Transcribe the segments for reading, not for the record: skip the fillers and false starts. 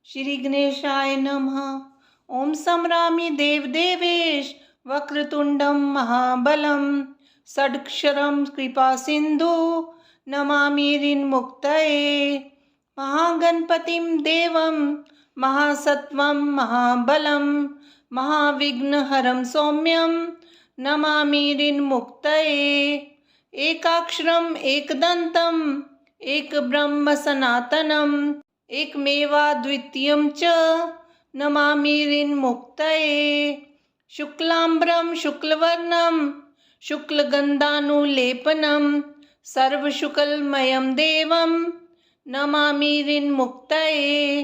श्री गणेशाय नमः। ओम संरामी देवदेवेश वक्रतुंडम महाबलम षडक्षरम कृपा सिंधु नमामि ऋन्मुक्तये। महागणपतिं देवं महासत्वं महाबलं महाविघ्नहरं सौम्यं नमामि ऋन्मुक्तये। एकाक्षरम् एकदन्तम् एकब्रह्म सनातनम् एकमेवाद्वितीयं च नमामि ऋन्मुक्तये। शुक्लाम्बरं शुक्लवर्णं शुक्लगन्धानुलेपनं सर्वशुक्लमयं देवं नमामि ऋन्मुक्तये।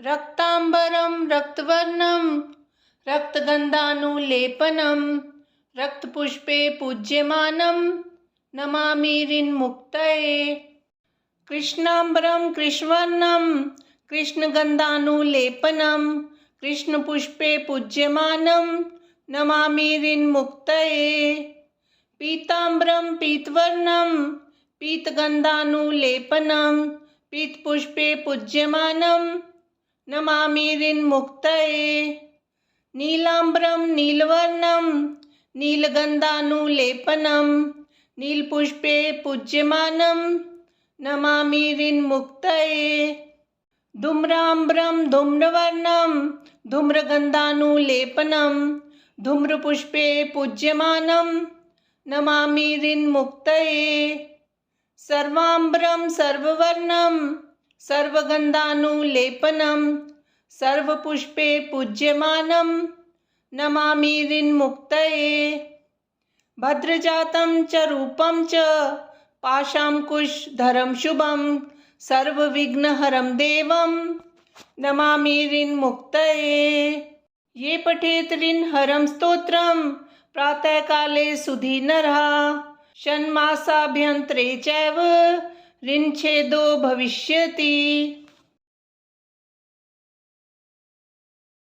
रक्ताम्बरं रक्तवर्णं रक्तगन्धानुलेपनं रक्तपुष्पे पूज्यमानं नमामि ऋन्मुक्तये। कृष्णाम्बरं कृष्णवर्णं कृष्णगन्धानुलेपनं कृष्णपुष्पे पूज्यमानं नमामि ऋन्मुक्तये। पीताम्बरं पीतवर्णं पीतगन्धानुलेपनं पीतपुष्पे पूज्यमानं नमामि ऋन्मुक्तये। नीलाम्बरं नीलवर्णं नीलगन्धानुलेपनं नीलपुष्पे पूज्यमानं नमामि ऋन्मुक्तये। धूम्राम्बरं धूम्रवर्णं धूम्रगन्धानुलेपनं धूम्रपुष्पे पूज्यमानं नमामि ऋन्मुक्तये। सर्वाम्बरं सर्ववर्णं सर्वगन्धानुलेपनं सर्वपुष्पे पूज्यमानं नमामि ऋन्मुक्तये। भद्रजातं च रूपं च पाशाङ्कुशधरं शुभं सर्वविघ्नहरं देवं नमामि ऋन्मुक्तये। ये पठेत ऋन्हरं स्तोत्रं प्रातःकाले सुधीनरः षण्मासाभ्यन्तरे चैव ऋन्छेदो भविष्यति।